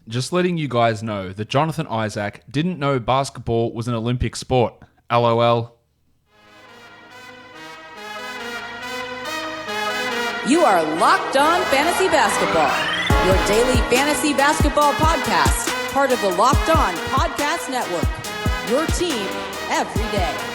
Just letting you guys know that Jonathan Isaac didn't know basketball was an Olympic sport. LOL. You are Locked On Fantasy Basketball, your daily fantasy basketball podcast, part of the Locked On Podcast Network, your team every day.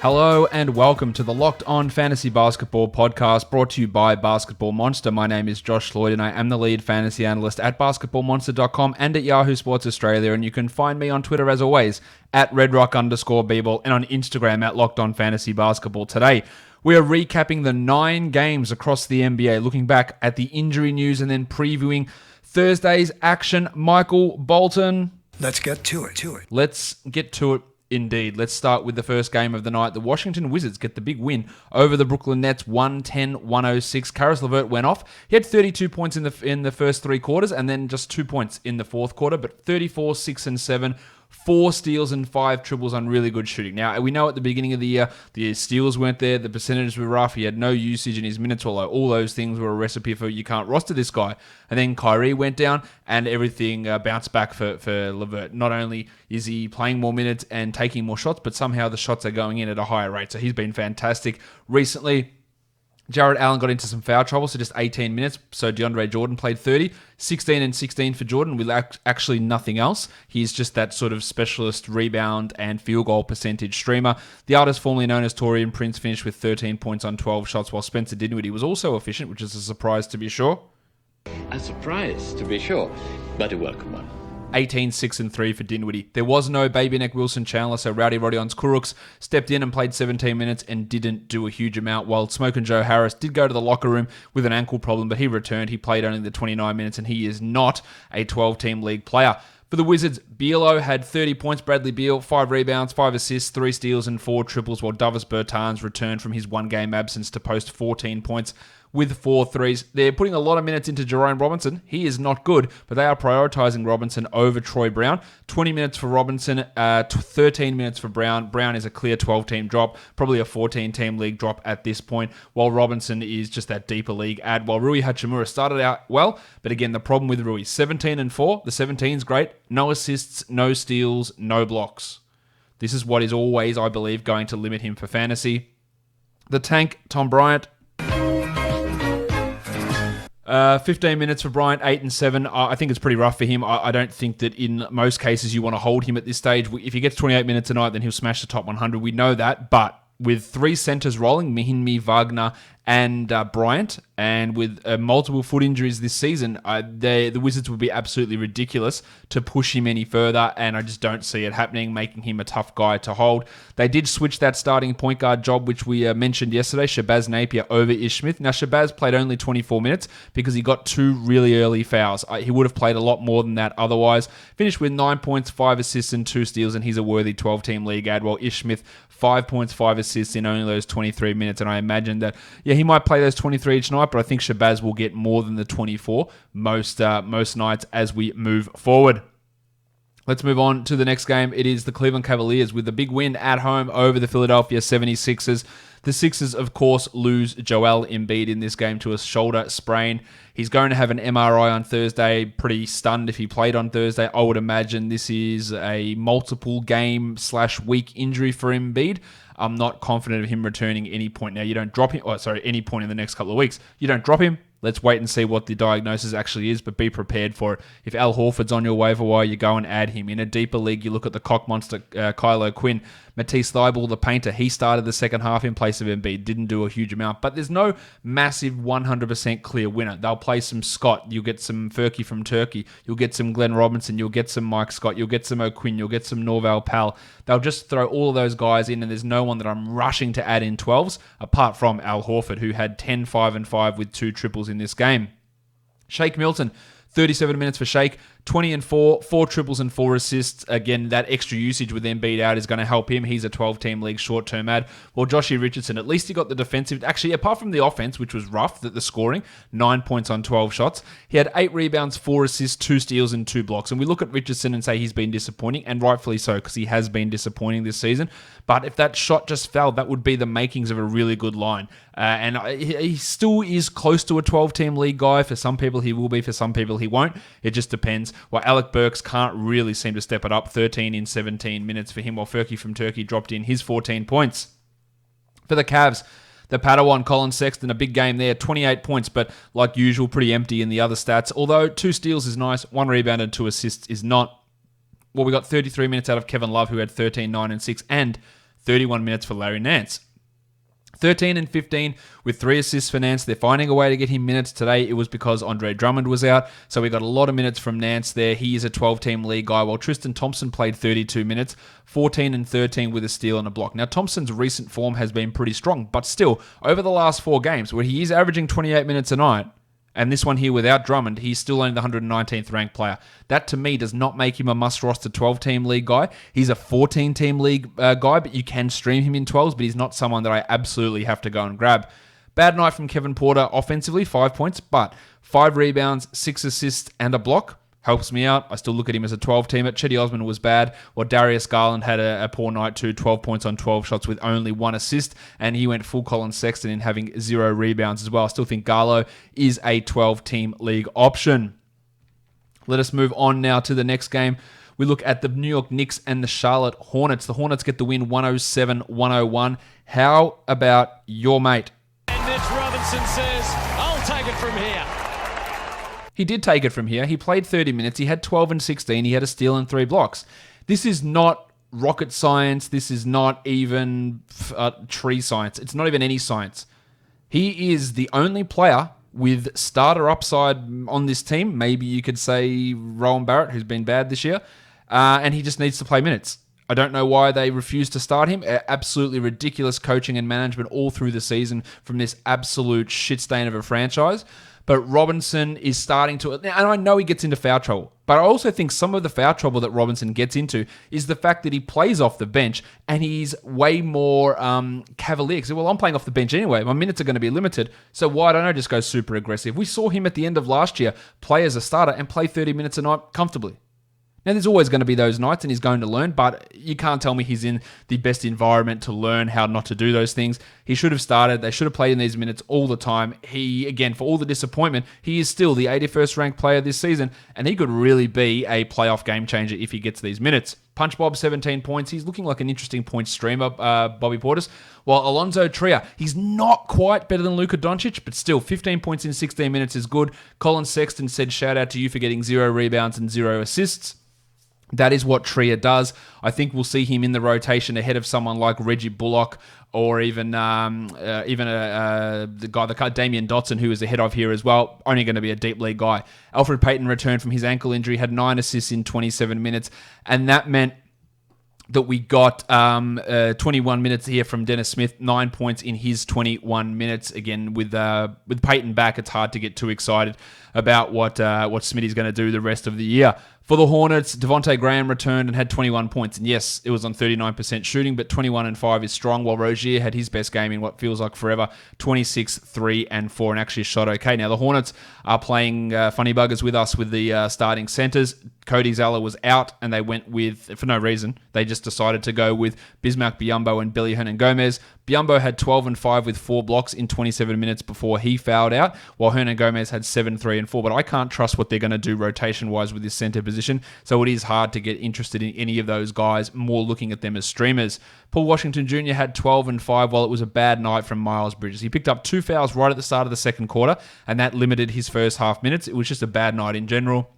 Hello and welcome to the Locked On Fantasy Basketball podcast brought to you by Basketball Monster. My name is Josh Lloyd and I am the lead fantasy analyst at basketballmonster.com and at Yahoo Sports Australia. And you can find me on Twitter as always at redrock_bball and on Instagram at Locked On Fantasy Basketball. Today, we are recapping the 9 games across the NBA, looking back at the injury news and then previewing Thursday's action. Michael Bolton. Let's get to it. Let's get to it. Indeed. Let's start with the first game of the night. The Washington Wizards get the big win over the Brooklyn Nets, 110-106. Caris LeVert went off. He had 32 points in the first 3 quarters and then just 2 points in the fourth quarter, but 34, 6, and 7. 4 steals and 5 triples on really good shooting. Now, we know at the beginning of the year, the steals weren't there, the percentages were rough, he had no usage in his minutes, although all those things were a recipe for you can't roster this guy. And then Kyrie went down, and everything bounced back for LeVert. Not only is he playing more minutes and taking more shots, but somehow the shots are going in at a higher rate. So he's been fantastic. Recently, Jared Allen got into some foul trouble, so just 18 minutes. So DeAndre Jordan played 30, 16 and 16 for Jordan with actually nothing else. He's just that sort of specialist rebound and field goal percentage streamer. The artist formerly known as Taurean Prince finished with 13 points on 12 shots, while Spencer Dinwiddie was also efficient, which is a surprise to be sure. A surprise, to be sure, but a welcome one. 18, 6, and 3 for Dinwiddie. There was no Baby Neck Wilson Chandler, so Rowdy Rodion's Kuruks stepped in and played 17 minutes and didn't do a huge amount, while Smokin' Joe Harris did go to the locker room with an ankle problem, but he returned. He played only the 29 minutes, and he is not a 12-team league player. For the Wizards, Bielo had 30 points, Bradley Beal, 5 rebounds, 5 assists, 3 steals, and 4 triples, while Davis Bertans returned from his one-game absence to post 14 points with 4 threes. They're putting a lot of minutes into Jerome Robinson. He is not good, but they are prioritizing Robinson over Troy Brown. 20 minutes for Robinson, 13 minutes for Brown. Brown is a clear 12-team drop, probably a 14-team league drop at this point, while Robinson is just that deeper league add. While Rui Hachimura started out well, but again, the problem with Rui, 17 and 4. The 17 is great. No assists, no steals, no blocks. This is what is always, I believe, going to limit him for fantasy. The tank, Tom Bryant. 15 minutes for Bryant, 8 and 7. I think it's pretty rough for him. I don't think that in most cases you want to hold him at this stage. If he gets 28 minutes tonight, then he'll smash the top 100. We know that. But with 3 centers rolling, Mihinmi, Wagner, and Bryant, and with multiple foot injuries this season, the Wizards would be absolutely ridiculous to push him any further, and I just don't see it happening, making him a tough guy to hold. They did switch that starting point guard job, which we mentioned yesterday, Shabazz Napier over Ish Smith. Now, Shabazz played only 24 minutes because he got 2 really early fouls. He would have played a lot more than that otherwise. Finished with 9 points, 5 assists, and 2 steals, and he's a worthy 12-team league add, while Ish Smith, 5 points, 5 assists in only those 23 minutes, and I imagine that, he might play those 23 each night, but I think Shabazz will get more than the 24 most nights as we move forward. Let's move on to the next game. It is the Cleveland Cavaliers with a big win at home over the Philadelphia 76ers. The Sixers, of course, lose Joel Embiid in this game to a shoulder sprain. He's going to have an MRI on Thursday. Pretty stunned if he played on Thursday. I would imagine this is a multiple game/week injury for Embiid. I'm not confident of him returning any point. Now, you don't drop him, any point in the next couple of weeks. You don't drop him. Let's wait and see what the diagnosis actually is, but be prepared for it. If Al Horford's on your waiver wire, you go and add him. In a deeper league, you look at the cock monster, Kylo Quinn. Matisse Thybulle, the painter, he started the second half in place of Embiid. Didn't do a huge amount, but there's no massive 100% clear winner. They'll play some Scott. You'll get some Furky from Turkey. You'll get some Glenn Robinson. You'll get some Mike Scott. You'll get some O'Quinn. You'll get some Norval Powell. They'll just throw all of those guys in, and there's no one that I'm rushing to add in 12s, apart from Al Horford, who had 10, 5, and 5 with 2 triples in this game. Shake Milton, 37 minutes for Shake, 20 and 4, 4 triples and 4 assists. Again, that extra usage with Embiid out is going to help him. He's a 12-team league short-term ad. Well, Joshy Richardson, at least he got the defensive. Actually, apart from the offense, which was rough, the scoring, 9 points on 12 shots. He had 8 rebounds, 4 assists, 2 steals, and 2 blocks. And we look at Richardson and say he's been disappointing, and rightfully so, because he has been disappointing this season. But if that shot just fell, that would be the makings of a really good line. And he still is close to a 12-team league guy. For some people, he will be. For some people, he won't. It just depends. Well, Alec Burks can't really seem to step it up. 13 in 17 minutes for him, while Furky from Turkey dropped in his 14 points. For the Cavs, the Padawan, Colin Sexton, a big game there, 28 points, but like usual, pretty empty in the other stats. Although 2 steals is nice, 1 rebound and 2 assists is not. Well, we got 33 minutes out of Kevin Love, who had 13, 9, and 6, and 31 minutes for Larry Nance. 13 and 15 with 3 assists for Nance. They're finding a way to get him minutes today. It was because Andre Drummond was out, so we got a lot of minutes from Nance there. He is a 12-team league guy, while Tristan Thompson played 32 minutes, 14 and 13 with a steal and a block. Now, Thompson's recent form has been pretty strong, but still, over the last 4 games, where he is averaging 28 minutes a night, and this one here without Drummond, he's still only the 119th ranked player. That, to me, does not make him a must-roster 12-team league guy. He's a 14-team league guy, but you can stream him in 12s, but he's not someone that I absolutely have to go and grab. Bad night from Kevin Porter offensively, 5 points, but 5 rebounds, 6 assists, and a block. Helps me out. I still look at him as a 12-teamer. Chetty Osman was bad, while Darius Garland had a poor night too, 12 points on 12 shots with only 1 assist, and he went full Colin Sexton in having 0 rebounds as well. I still think Garlo is a 12-team league option. Let us move on now to the next game. We look at the New York Knicks and the Charlotte Hornets. The Hornets get the win 107-101. How about your mate? And Mitch Robinson says, I'll take it from here. He did take it from here. He played 30 minutes. He had 12 and 16. He had a steal and 3 blocks. This is not rocket science. This is not even tree science. It's not even any science. He is the only player with starter upside on this team. Maybe you could say Rowan Barrett, who's been bad this year. And he just needs to play minutes. I don't know why they refuse to start him. Absolutely ridiculous coaching and management all through the season from this absolute shit stain of a franchise. But Robinson is starting to... And I know he gets into foul trouble, but I also think some of the foul trouble that Robinson gets into is the fact that he plays off the bench and he's way more cavalier. Because, well, I'm playing off the bench anyway. My minutes are going to be limited, so why don't I just go super aggressive? We saw him at the end of last year play as a starter and play 30 minutes a night comfortably. Now, there's always going to be those nights and he's going to learn, but you can't tell me he's in the best environment to learn how not to do those things. He should have started. They should have played in these minutes all the time. He, again, for all the disappointment, he is still the 81st ranked player this season, and he could really be a playoff game changer if he gets these minutes. Punch Bob, 17 points. He's looking like an interesting point streamer, Bobby Portis. While Alonzo Trier, he's not quite better than Luka Doncic, but still 15 points in 16 minutes is good. Colin Sexton said, shout out to you for getting 0 rebounds and 0 assists. That is what Trier does. I think we'll see him in the rotation ahead of someone like Reggie Bullock or even the guy, Damian Dotson, who is ahead of here as well. Only going to be a deep league guy. Alfred Payton returned from his ankle injury, had 9 assists in 27 minutes, and that meant that we got 21 minutes here from Dennis Smith, 9 points in his 21 minutes. Again, with Payton back, it's hard to get too excited about what Smitty's going to do the rest of the year. For the Hornets, Devontae Graham returned and had 21 points. And yes, it was on 39% shooting, but 21 and 5 is strong, while Rozier had his best game in what feels like forever, 26, 3 and 4, and actually shot okay. Now, the Hornets are playing funny buggers with us with the starting centers. Cody Zeller was out, and they went with, for no reason, they just decided to go with Bismack Biyombo and Billy Hernan-Gomez. Biyombo had 12 and 5 with 4 blocks in 27 minutes before he fouled out, while Hernan-Gomez had 7, 3 and 4. But I can't trust what they're going to do rotation-wise with this center position, so it is hard to get interested in any of those guys, more looking at them as streamers. Paul Washington Jr. had 12 and 5, while it was a bad night from Miles Bridges. He picked up 2 fouls right at the start of the second quarter, and that limited his first half minutes. It was just a bad night in general.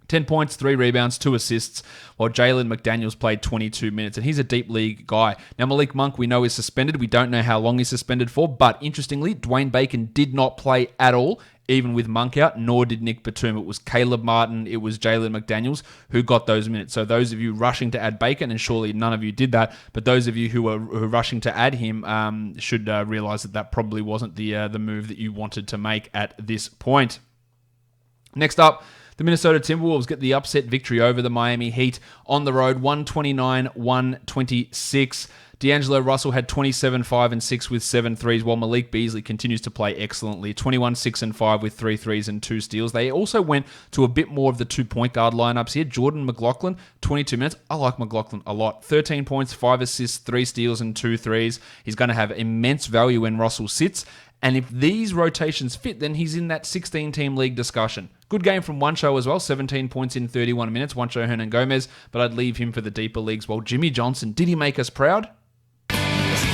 10 points, 3 rebounds, 2 assists, while Jalen McDaniels played 22 minutes, and he's a deep league guy. Now, Malik Monk, we know, is suspended. We don't know how long he's suspended for, but interestingly, Dwayne Bacon did not play at all, even with Monk out, nor did Nick Batum. It was Caleb Martin, it was Jalen McDaniels who got those minutes. So those of you rushing to add Bacon, and surely none of you did that, but those of you who are rushing to add him should realize that probably wasn't the move that you wanted to make at this point. Next up, The Minnesota Timberwolves get the upset victory over the Miami Heat on the road, 129-126. D'Angelo Russell had 27, 5, and 6 with 7 threes, while Malik Beasley continues to play excellently. 21, 6, and 5 with 3 threes and 2 steals. They also went to a bit more of the 2-point guard lineups here. Jordan McLaughlin, 22 minutes. I like McLaughlin a lot. 13 points, 5 assists, 3 steals, and 2 threes. He's going to have immense value when Russell sits. And if these rotations fit, then he's in that 16-team league discussion. Good game from Juancho as well, 17 points in 31 minutes, Juancho Hernan Gomez, but I'd leave him for the deeper leagues. While Jimmy Johnson, did he make us proud? Yes.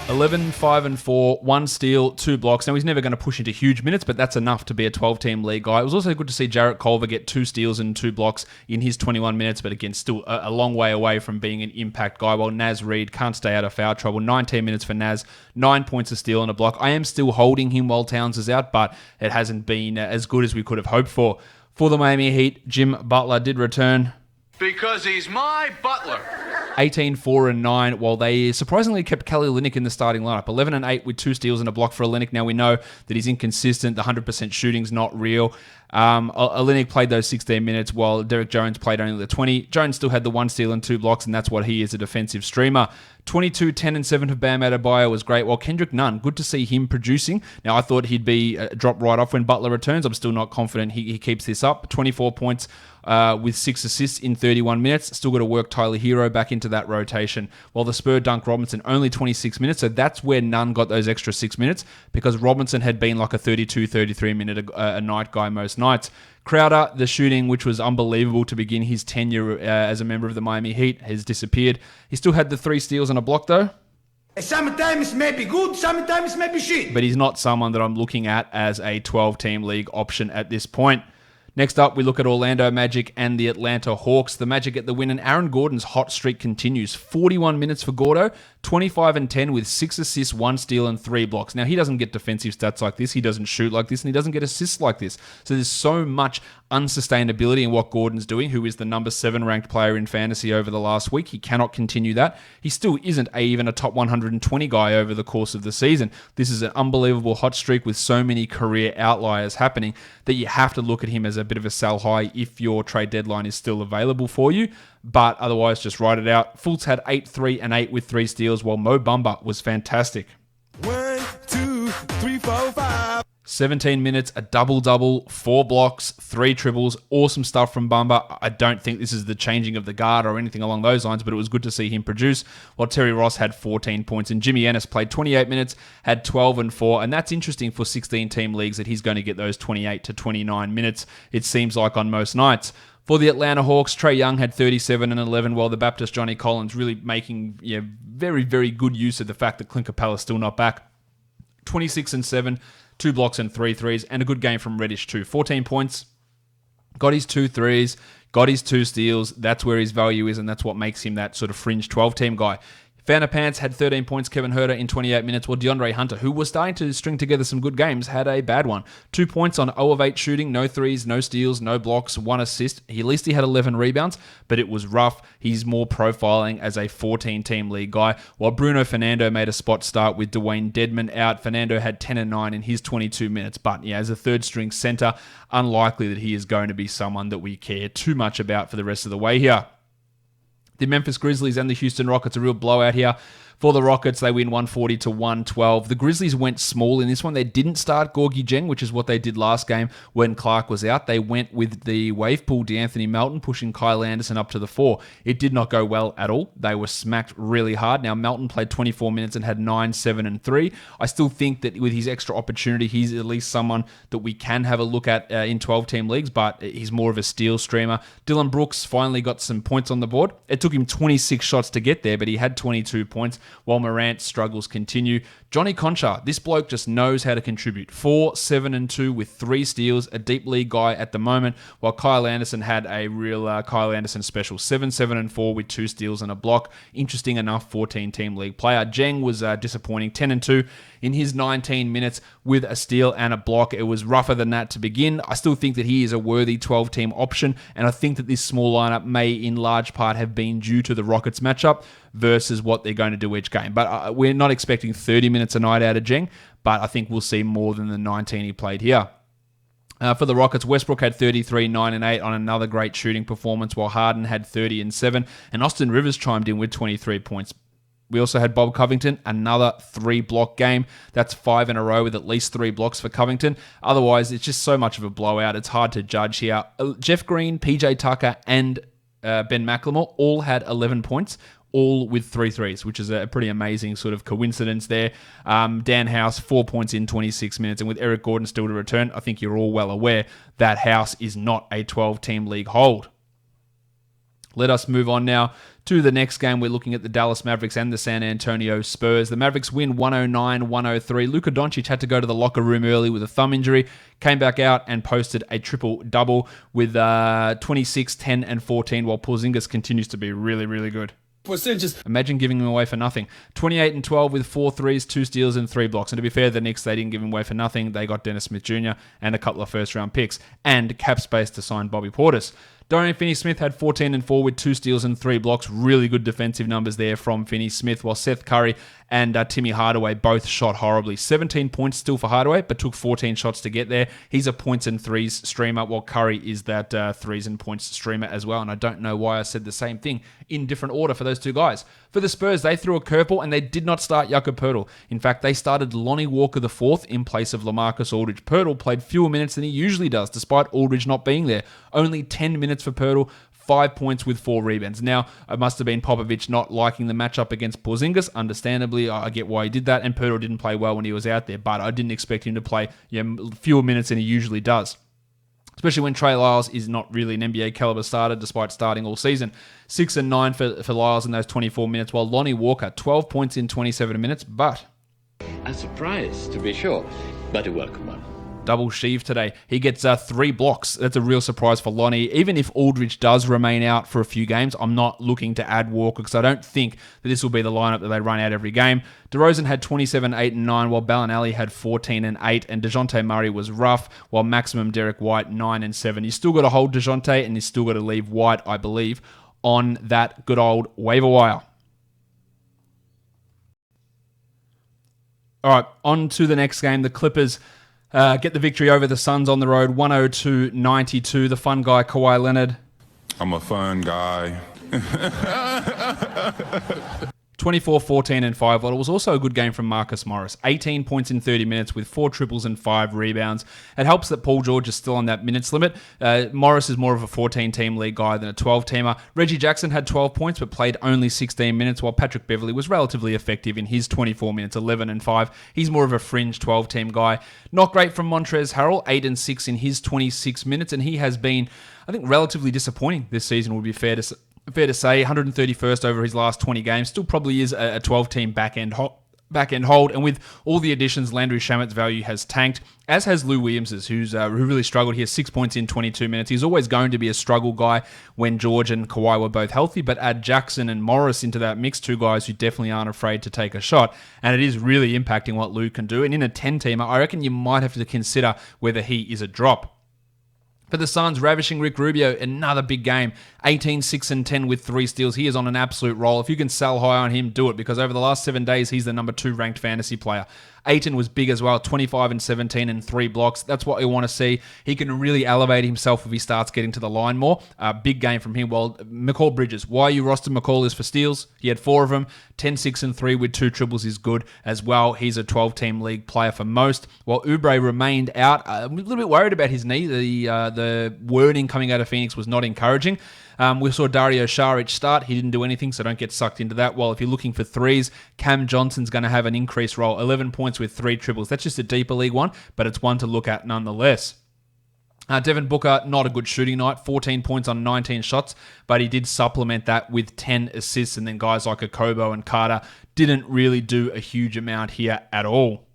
11, 5, and 4, 1 steal, 2 blocks. Now, he's never going to push into huge minutes, but that's enough to be a 12-team league guy. It was also good to see Jarrett Culver get 2 steals and 2 blocks in his 21 minutes, but again, still a long way away from being an impact guy, while Naz Reid can't stay out of foul trouble. 19 minutes for Naz, 9 points, a steal, and a block. I am still holding him while Towns is out, but it hasn't been as good as we could have hoped for. For the Miami Heat, Jim Butler did return. Because he's my butler. 18, 4, and 9, while they surprisingly kept Kelly Olynyk in the starting lineup. 11 and 8 with 2 steals and a block for Olynyk. Now, we know that he's inconsistent. The 100% shooting's not real. Olynyk played those 16 minutes while Derek Jones played only the 20. Jones still had the 1 steal and 2 blocks, and that's what he is, a defensive streamer. 22, 10, and 7 for Bam Adebayo was great, while Kendrick Nunn, good to see him producing. Now, I thought he'd be dropped right off when Butler returns. I'm still not confident he keeps this up. 24 points with 6 assists in 31 minutes. Still got to work Tyler Hero back into that rotation, while the Spur Dunk Robinson only 26 minutes, so that's where Nunn got those extra 6 minutes, because Robinson had been like a 32, 33 minute a night guy most nights. Crowder, the shooting, which was unbelievable to begin his tenure as a member of the Miami Heat, has disappeared. He still had the 3 steals and a block, though. Sometimes may be good, sometimes may be shit. But he's not someone that I'm looking at as a 12-team league option at this point. Next up, we look at Orlando Magic and the Atlanta Hawks. The Magic get the win, and Aaron Gordon's hot streak continues. 41 minutes for Gordo, 25 and 10 with 6 assists, 1 steal, and 3 blocks. Now, he doesn't get defensive stats like this, he doesn't shoot like this, and he doesn't get assists like this. So there's so much unsustainability in what Gordon's doing, who is the number 7 ranked player in fantasy over the last week. He cannot continue that. He still isn't even a top 120 guy over the course of the season. This is an unbelievable hot streak with so many career outliers happening that you have to look at him as a bit of a sell high if your trade deadline is still available for you. But otherwise, just write it out. Fultz had 8, 3, and 8 with 3 steals, while Mo Bamba was fantastic. 1, 2, 3, 4, 5. 17 minutes, a double-double, 4 blocks, 3 triples, awesome stuff from Bamba. I don't think this is the changing of the guard or anything along those lines, but it was good to see him produce, while Terry Ross had 14 points, and Jimmy Ennis played 28 minutes, had 12 and 4, and that's interesting for 16-team leagues that he's going to get those 28 to 29 minutes, it seems like, on most nights. For the Atlanta Hawks, Trae Young had 37 and 11, while the Baptist Johnny Collins really making very, very good use of the fact that Clint Capella's still not back. 26 and 7, 2 blocks and 3 threes, and a good game from Reddish too. 14 points, got his 2 threes, got his 2 steals. That's where his value is, and that's what makes him that sort of fringe 12-team guy. Fana Pants had 13 points, Kevin Huerter in 28 minutes, while DeAndre Hunter, who was starting to string together some good games, had a bad one. 2 points on 0 of 8 shooting, no threes, no steals, no blocks, 1 assist. At least he had 11 rebounds, but it was rough. He's more profiling as a 14-team league guy, while Bruno Fernando made a spot start with Dwayne Dedmon out. Fernando had 10 and 9 in his 22 minutes, but as a third-string center, unlikely that he is going to be someone that we care too much about for the rest of the way here. The Memphis Grizzlies and the Houston Rockets, a real blowout here. For the Rockets, they win 140 to 112. The Grizzlies went small in this one. They didn't start Gorgie Dieng, which is what they did last game when Clark was out. They went with the wave pool DeAnthony Melton, pushing Kyle Anderson up to the 4. It did not go well at all. They were smacked really hard. Now, Melton played 24 minutes and had 9, 7, and 3. I still think that with his extra opportunity, he's at least someone that we can have a look at in 12-team leagues, but he's more of a steal streamer. Dylan Brooks finally got some points on the board. It took him 26 shots to get there, but he had 22 points. while Morant's struggles continue. Johnny Conchar, this bloke just knows how to contribute. 4, 7, and 2 with 3 steals, a deep league guy at the moment, while Kyle Anderson had a real Kyle Anderson special. 7, 7, and 4 with 2 steals and a block. Interesting enough, 14-team league player. Jeng was disappointing. 10 and 2 in his 19 minutes with a steal and a block. It was rougher than that to begin. I still think that he is a worthy 12-team option, and I think that this small lineup may in large part have been due to the Rockets matchup versus what they're going to do each game. But we're not expecting 30 minutes a night out of Jeng, but I think we'll see more than the 19 he played here. For the Rockets, Westbrook had 33, 9, and 8 on another great shooting performance, while Harden had 30 and 7, and Austin Rivers chimed in with 23 points. We also had Bob Covington, another 3-block game. That's 5 in a row with at least 3 blocks for Covington. Otherwise, it's just so much of a blowout. It's hard to judge here. Jeff Green, PJ Tucker, and Ben McLemore all had 11 points, all with 3 threes, which is a pretty amazing sort of coincidence there. Dan House, 4 points in 26 minutes. And with Eric Gordon still to return, I think you're all well aware that House is not a 12-team league hold. Let us move on now to the next game. We're looking at the Dallas Mavericks and the San Antonio Spurs. The Mavericks win 109-103. Luka Doncic had to go to the locker room early with a thumb injury, came back out and posted a triple-double with 26, 10, and 14, while Porzingis continues to be really, really good. Imagine giving him away for nothing. 28 and 12 with 4 threes, 2 steals, and 3 blocks. And to be fair, the Knicks, they didn't give him away for nothing. They got Dennis Smith Jr. and a couple of first-round picks and cap space to sign Bobby Portis. Dorian Finney-Smith had 14 and 4 with 2 steals and 3 blocks. Really good defensive numbers there from Finney-Smith, while Seth Curry and Timmy Hardaway both shot horribly. 17 points still for Hardaway, but took 14 shots to get there. He's a points and threes streamer, while Curry is that threes and points streamer as well. And I don't know why I said the same thing in different order for those two guys. For the Spurs, they threw a curveball and they did not start Jakob Poeltl. In fact, they started Lonnie Walker IV in place of LaMarcus Aldridge. Poeltl played fewer minutes than he usually does, despite Aldridge not being there. Only 10 minutes for Poeltl. 5 points with 4 rebounds. Now, it must have been Popovich not liking the matchup against Porzingis. Understandably, I get why he did that, and Poeltl didn't play well when he was out there, but I didn't expect him to play fewer minutes than he usually does. Especially when Trey Lyles is not really an NBA caliber starter, despite starting all season. 6 and 9 for Lyles in those 24 minutes, while Lonnie Walker, 12 points in 27 minutes, but A surprise, to be sure, but a welcome one. Double Sheave today. He gets 3 blocks. That's a real surprise for Lonnie. Even if Aldridge does remain out for a few games, I'm not looking to add Walker because I don't think that this will be the lineup that they run out every game. DeRozan had 27, 8, and 9, while Bellinelli had 14 and 8, and DeJounte Murray was rough, while maximum Derek White 9 and 7. You still got to hold DeJounte, and you still got to leave White, I believe, on that good old waiver wire. All right, on to the next game. The Clippers get the victory over the Suns on the road, 102-92. The fun guy, Kawhi Leonard. I'm a fun guy. 24, 14, and 5. Well, it was also a good game from Marcus Morris. 18 points in 30 minutes with 4 triples and 5 rebounds. It helps that Paul George is still on that minutes limit. Morris is more of a 14-team league guy than a 12-teamer. Reggie Jackson had 12 points but played only 16 minutes, while Patrick Beverley was relatively effective in his 24 minutes, 11 and 5. He's more of a fringe 12-team guy. Not great from Montrezl Harrell, 8 and 6 in his 26 minutes, and he has been, I think, relatively disappointing this season, would be fair to say. 131st over his last 20 games. Still probably is a 12-team back-end hold. And with all the additions, Landry Shamet's value has tanked, as has Lou Williams's, who really struggled. He has 6 points in 22 minutes. He's always going to be a struggle guy when George and Kawhi were both healthy, but add Jackson and Morris into that mix, 2 guys who definitely aren't afraid to take a shot, and it is really impacting what Lou can do. And in a 10-teamer, I reckon you might have to consider whether he is a drop. For the Suns, ravishing Rick Rubio, another big game. 18, 6, and 10 with 3 steals. He is on an absolute roll. If you can sell high on him, do it, because over the last 7 days, he's the number 2 ranked fantasy player. Ayton was big as well, 25 and 17 and 3 blocks. That's what we want to see. He can really elevate himself if he starts getting to the line more. Big game from him. Well, McCall Bridges, why you rostered McCall is for steals. He had 4 of them. 10, 6, and 3 with 2 triples is good as well. He's a 12-team league player for most. While Oubre remained out, I'm a little bit worried about his knee. The wording coming out of Phoenix was not encouraging. We saw Dario Saric start. He didn't do anything, so don't get sucked into that. Well, if you're looking for threes, Cam Johnson's going to have an increased role. 11 points with 3 triples. That's just a deeper league one, but it's one to look at nonetheless. Devin Booker, not a good shooting night, 14 points on 19 shots, but he did supplement that with 10 assists, and then guys like Okobo and Carter didn't really do a huge amount here at all.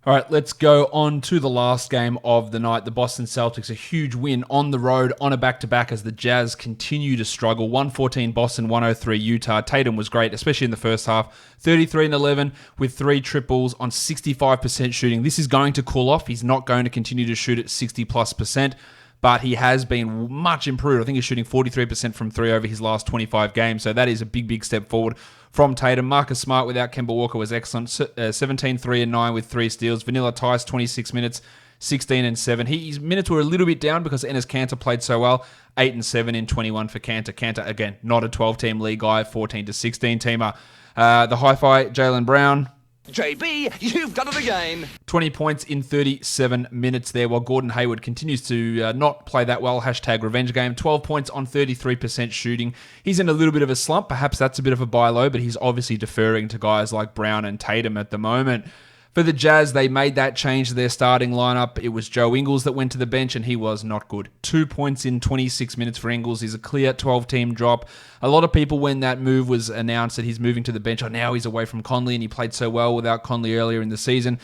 All right, let's go on to the last game of the night. The Boston Celtics, a huge win on the road on a back-to-back as the Jazz continue to struggle. 114 Boston, 103 Utah. Tatum was great, especially in the first half. 33 and 11 with 3 triples on 65% shooting. This is going to cool off. He's not going to continue to shoot at 60+%. But he has been much improved. I think he's shooting 43% from 3 over his last 25 games. So that is a big, big step forward from Tatum. Marcus Smart without Kemba Walker was excellent. 17, 3 and 9 with 3 steals. Vanilla Tice, 26 minutes, 16 and 7. His minutes were a little bit down because Enes Kanter played so well. 8 and 7 in 21 for Kanter. Kanter, again, not a 12-team league guy, 14 to 16 teamer. The hi-fi, Jaylen Brown. JB, you've done it again. 20 points in 37 minutes there, while Gordon Hayward continues to not play that well. Hashtag revenge game. 12 points on 33% shooting. He's in a little bit of a slump. Perhaps that's a bit of a buy low, but he's obviously deferring to guys like Brown and Tatum at the moment. For the Jazz, they made that change to their starting lineup. It was Joe Ingles that went to the bench, and he was not good. 2 points in 26 minutes for Ingles is a clear 12-team drop. A lot of people, when that move was announced that he's moving to the bench, now he's away from Conley, and he played so well without Conley earlier in the season.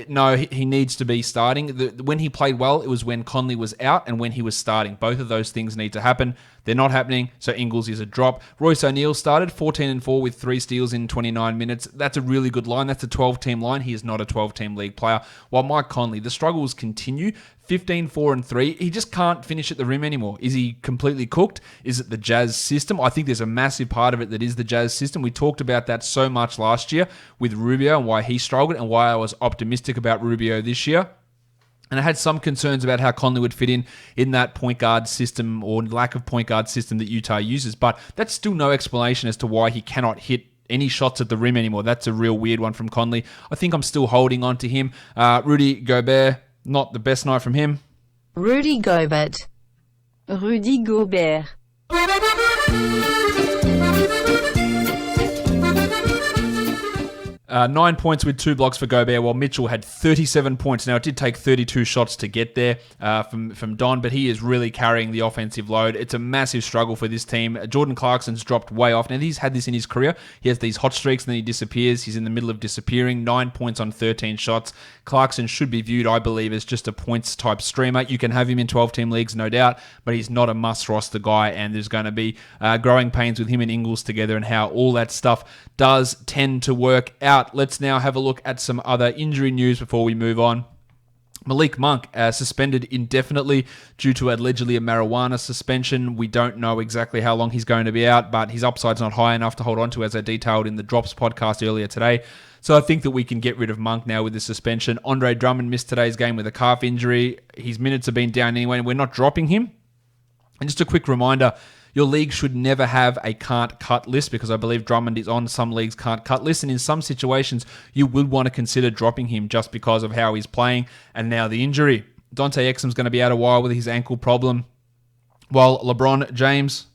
No, he needs to be starting. When he played well, it was when Conley was out and when he was starting. Both of those things need to happen. They're not happening, so Ingles is a drop. Royce O'Neal started 14 and 4 with 3 steals in 29 minutes. That's a really good line. That's a 12-team line. He is not a 12-team league player. While Mike Conley, the struggles continue. 15, 4 and 3. He just can't finish at the rim anymore. Is he completely cooked? Is it the Jazz system? I think there's a massive part of it that is the Jazz system. We talked about that so much last year with Rubio and why he struggled and why I was optimistic about Rubio this year. And I had some concerns about how Conley would fit in that point guard system or lack of point guard system that Utah uses. But that's still no explanation as to why he cannot hit any shots at the rim anymore. That's a real weird one from Conley. I think I'm still holding on to him. Rudy Gobert, not the best night from him. Rudy Gobert. 9 points with 2 blocks for Gobert, while Mitchell had 37 points. Now, it did take 32 shots to get there from Don, but he is really carrying the offensive load. It's a massive struggle for this team. Jordan Clarkson's dropped way off. Now, he's had this in his career. He has these hot streaks, and then he disappears. He's in the middle of disappearing. 9 points on 13 shots. Clarkson should be viewed, I believe, as just a points-type streamer. You can have him in 12-team leagues, no doubt, but he's not a must-roster guy, and there's going to be growing pains with him and Ingles together and how all that stuff does tend to work out. Let's now have a look at some other injury news before we move on. Malik Monk suspended indefinitely due to allegedly a marijuana suspension. We don't know exactly how long he's going to be out, but his upside's not high enough to hold on to, as I detailed in the Drops podcast earlier today. So I think that we can get rid of Monk now with the suspension. Andre Drummond missed today's game with a calf injury. His minutes have been down anyway, and we're not dropping him. And just a quick reminder, your league should never have a can't cut list, because I believe Drummond is on some leagues' can't cut list, and in some situations you would want to consider dropping him just because of how he's playing and now the injury. Dante Exum's going to be out a while with his ankle problem, while LeBron James,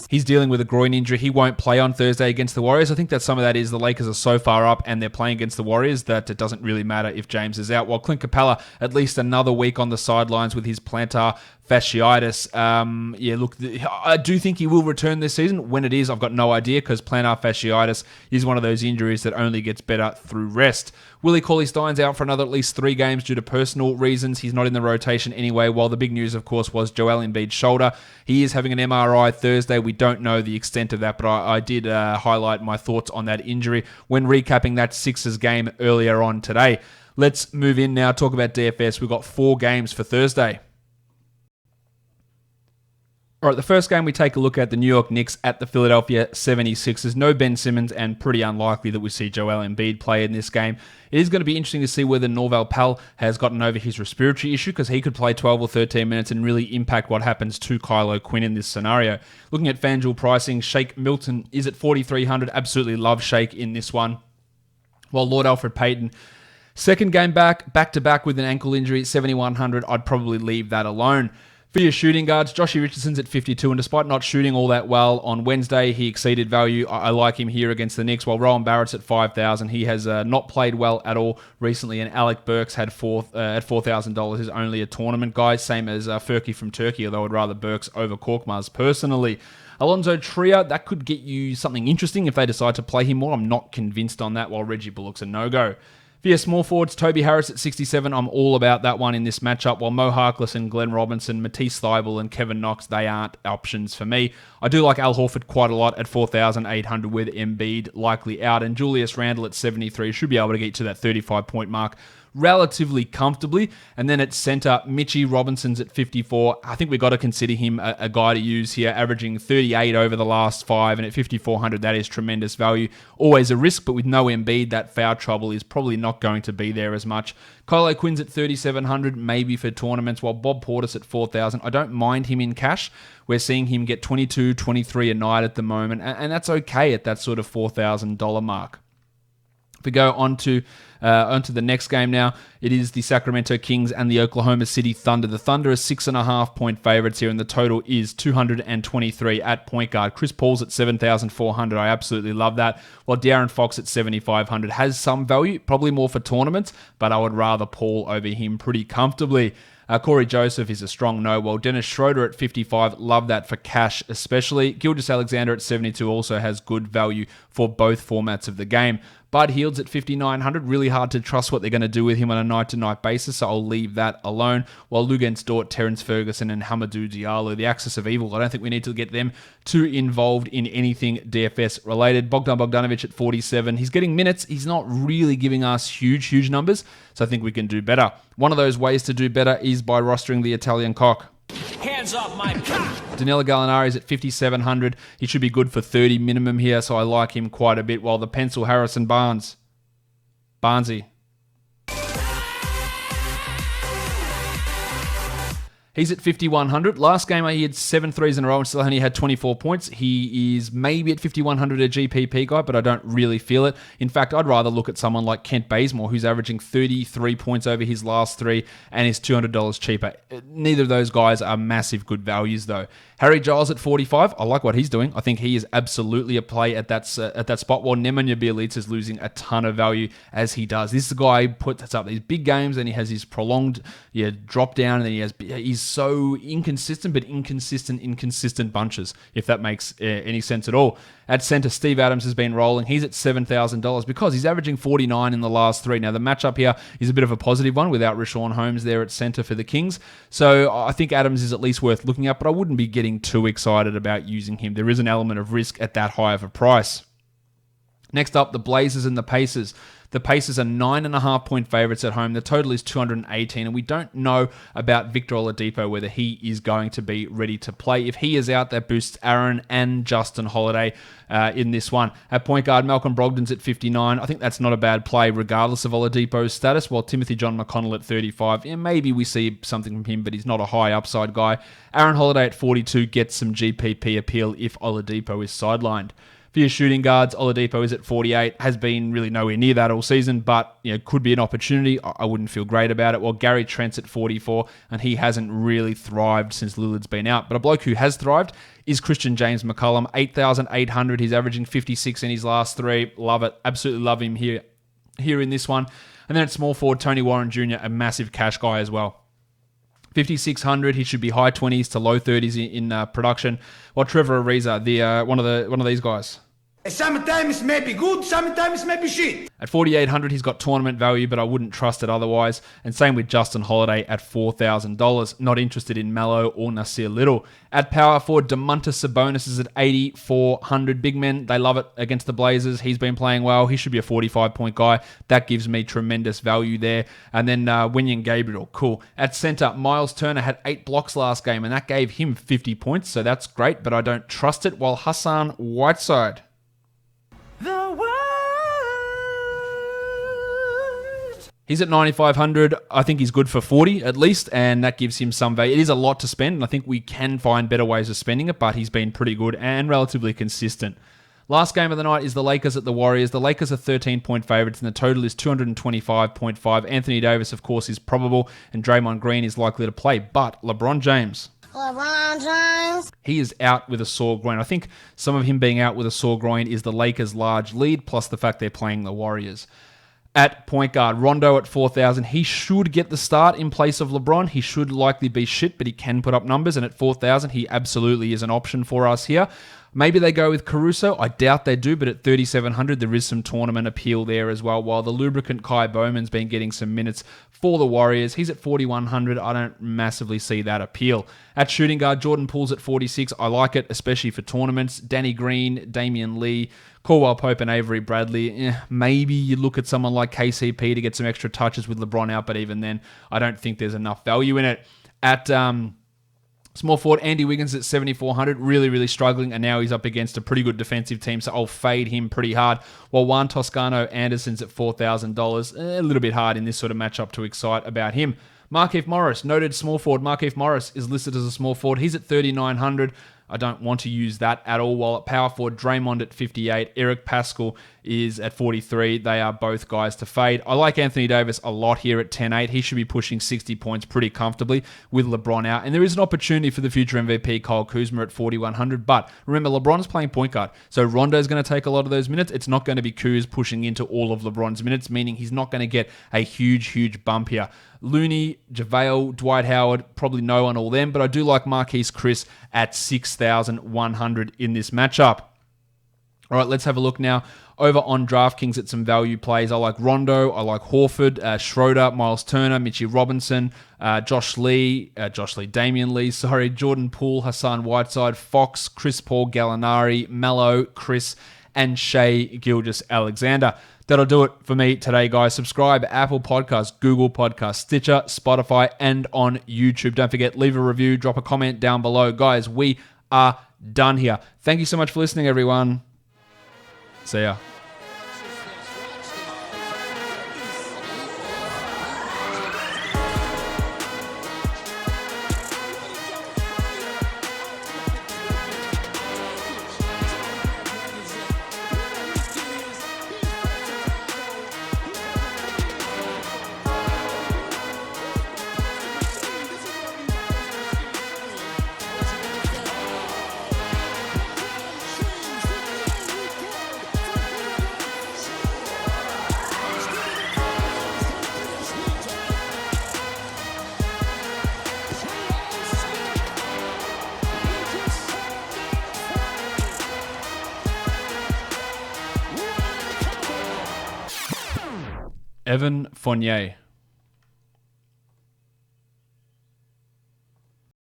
he's dealing with a groin injury. He won't play on Thursday against the Warriors. I think that some of that is the Lakers are so far up and they're playing against the Warriors that it doesn't really matter if James is out. While Clint Capella, at least another week on the sidelines with his plantar fasciitis. I do think he will return this season. When it is, I've got no idea, because plantar fasciitis is one of those injuries that only gets better through rest. Willie Cauley-Stein's out for another at least 3 games due to personal reasons. He's not in the rotation anyway, while the big news, of course, was Joel Embiid's shoulder. He is having an MRI Thursday. We don't know the extent of that, but I did highlight my thoughts on that injury when recapping that Sixers game earlier on today. Let's move in now, talk about DFS. We've got 4 games for Thursday. All right, the first game we take a look at, the New York Knicks at the Philadelphia 76ers. No Ben Simmons, and pretty unlikely that we see Joel Embiid play in this game. It is going to be interesting to see whether Norval Pal has gotten over his respiratory issue, because he could play 12 or 13 minutes and really impact what happens to Kylo Quinn in this scenario. Looking at FanDuel pricing, Shake Milton is at 4,300. Absolutely love Shake in this one. While Lord Alfred Payton, second game back-to-back with an ankle injury, 7,100. I'd probably leave that alone. For your shooting guards, Joshy Richardson's at 52, and despite not shooting all that well on Wednesday, he exceeded value. I like him here against the Knicks, while Rowan Barrett's at 5,000. He has not played well at all recently, and Alec Burks had at $4,000 is only a tournament guy, same as Furky from Turkey, although I'd rather Burks over Korkmaz personally. Alonzo Trier, that could get you something interesting if they decide to play him more. I'm not convinced on that, while Reggie Bullock's a no-go. For your small forwards, Toby Harris at 67. I'm all about that one in this matchup, while Mo Harkless and Glenn Robinson, Matisse Thybulle and Kevin Knox, they aren't options for me. I do like Al Horford quite a lot at 4,800 with Embiid likely out, and Julius Randle at 73 should be able to get to that 35-point mark relatively comfortably. And then at center, Mitchie Robinson's at 54. I think we've got to consider him a guy to use here, averaging 38 over the last 5, and at 5,400, that is tremendous value. Always a risk, but with no Embiid, that foul trouble is probably not going to be there as much. Kylo Quinn's at 3,700, maybe for tournaments, while Bob Portis at 4,000. I don't mind him in cash. We're seeing him get 22, 23 a night at the moment, and that's okay at that sort of $4,000 mark. If we go onto the next game now, it is the Sacramento Kings and the Oklahoma City Thunder. The Thunder are 6.5-point favorites here, and the total is 223 at point guard. Chris Paul's at 7,400. I absolutely love that. While De'Aaron Fox at 7,500 has some value, probably more for tournaments, but I would rather Paul over him pretty comfortably. Corey Joseph is a strong no, while Dennis Schroeder at 55, love that for cash especially. Gilgeous-Alexander at 72 also has good value for both formats of the game. Bud Hield's at 5,900, really hard to trust what they're going to do with him on a night-to-night basis, so I'll leave that alone. While Luguentz Dort, Terence Ferguson, and Hamidou Diallo, the axis of evil, I don't think we need to get them too involved in anything DFS-related. Bogdan Bogdanovic at 47, he's getting minutes, he's not really giving us huge numbers, so I think we can do better. One of those ways to do better is by rostering the Italian cock. Hands off my cock! Danilo Gallinari's at 5,700. He should be good for 30 minimum here, so I like him quite a bit. While the pencil Harrison Barnesy. He's at 5,100. Last game, he had 7 threes in a row and still only had 24 points. He is maybe at 5,100 a GPP guy, but I don't really feel it. In fact, I'd rather look at someone like Kent Bazemore, who's averaging 33 points over his last 3 and is $200 cheaper. Neither of those guys are massive good values, though. Harry Giles at 45. I like what he's doing. I think he is absolutely a play at that spot, while Nemanja Bjelica is losing a ton of value as he does. This is the guy who puts up these big games, and he has his prolonged drop down, and then he's so inconsistent, but inconsistent bunches, if that makes any sense at all. At center, Steve Adams has been rolling. He's at $7,000 because he's averaging 49 in the last 3. Now, the matchup here is a bit of a positive one without Richaun Holmes there at center for the Kings. So I think Adams is at least worth looking at, but I wouldn't be getting too excited about using him. There is an element of risk at that high of a price. Next up, the Blazers and the Pacers. The Pacers are 9.5-point favorites at home. The total is 218, and we don't know about Victor Oladipo, whether he is going to be ready to play. If he is out, that boosts Aaron and Justin Holiday in this one. At point guard, Malcolm Brogdon's at 59. I think that's not a bad play, regardless of Oladipo's status, while Timothy John McConnell at 35. Yeah, maybe we see something from him, but he's not a high upside guy. Aaron Holiday at 42 gets some GPP appeal if Oladipo is sidelined. For your shooting guards, Oladipo is at 48, has been really nowhere near that all season, but could be an opportunity. I wouldn't feel great about it. While Gary Trent's at 44, and he hasn't really thrived since Lillard's been out. But a bloke who has thrived is Christian James McCollum, 8,800. He's averaging 56 in his last 3. Love it. Absolutely love him here in this one. And then at small forward, Tony Warren Jr., a massive cash guy as well. 5,600. He should be high 20s to low 30s in production. While Trevor Ariza, one of these guys. Sometimes may be good, sometimes may be shit. At 4,800, he's got tournament value, but I wouldn't trust it otherwise. And same with Justin Holiday at $4,000. Not interested in Melo or Nasir Little. At power forward, Domantas Sabonis is at 8,400. Big men, they love it against the Blazers. He's been playing well. He should be a 45-point guy. That gives me tremendous value there. And then Wenyen Gabriel, cool. At center, Miles Turner had 8 blocks last game, and that gave him 50 points, so that's great, but I don't trust it. While Hassan Whiteside, he's at 9,500. I think he's good for 40 at least, and that gives him some value. It is a lot to spend, and I think we can find better ways of spending it, but he's been pretty good and relatively consistent. Last game of the night is the Lakers at the Warriors. The Lakers are 13-point favorites, and the total is 225.5. Anthony Davis, of course, is probable, and Draymond Green is likely to play, but LeBron James. LeBron James. He is out with a sore groin. I think some of him being out with a sore groin is the Lakers' large lead, plus the fact they're playing the Warriors. At point guard, Rondo at 4,000. He should get the start in place of LeBron. He should likely be shit, but he can put up numbers. And at 4,000, he absolutely is an option for us here. Maybe they go with Caruso. I doubt they do, but at 3,700, there is some tournament appeal there as well. While the lubricant Kai Bowman's been getting some minutes for the Warriors. He's at 4,100. I don't massively see that appeal. At shooting guard, Jordan Poole's at 46. I like it, especially for tournaments. Danny Green, Damian Lee, Caldwell Pope and Avery Bradley. Maybe you look at someone like KCP to get some extra touches with LeBron out, but even then, I don't think there's enough value in it. At small forward, Andy Wiggins at 7,400, really struggling, and now he's up against a pretty good defensive team, so I'll fade him pretty hard. While Juan Toscano Anderson's at $4,000, a little bit hard in this sort of matchup to excite about him. Markieff Morris, noted small forward. Markieff Morris is listed as a small forward. He's at 3,900. I don't want to use that at all. While at power forward, Draymond at 58, Eric Pascal is at 43. They are both guys to fade. I like Anthony Davis a lot here at 10-8. He should be pushing 60 points pretty comfortably with LeBron out. And there is an opportunity for the future MVP, Kyle Kuzma, at 4,100. But remember, LeBron's playing point guard. So Rondo's going to take a lot of those minutes. It's not going to be Kuz pushing into all of LeBron's minutes, meaning he's not going to get a huge bump here. Looney, JaVale, Dwight Howard, probably no on all them, but I do like Marquise Chris at 6,100 in this matchup. All right, let's have a look now over on DraftKings at some value plays. I like Rondo, I like Horford, Schroeder, Miles Turner, Mitchie Robinson, Damian Lee, Jordan Poole, Hassan Whiteside, Fox, Chris Paul, Gallinari, Mello, Chris, and Shai Gilgeous-Alexander. That'll do it for me today, guys. Subscribe Apple Podcasts, Google Podcasts, Stitcher, Spotify, and on YouTube. Don't forget, leave a review, drop a comment down below. Guys, we are done here. Thank you so much for listening, everyone. See ya. Evan Fournier.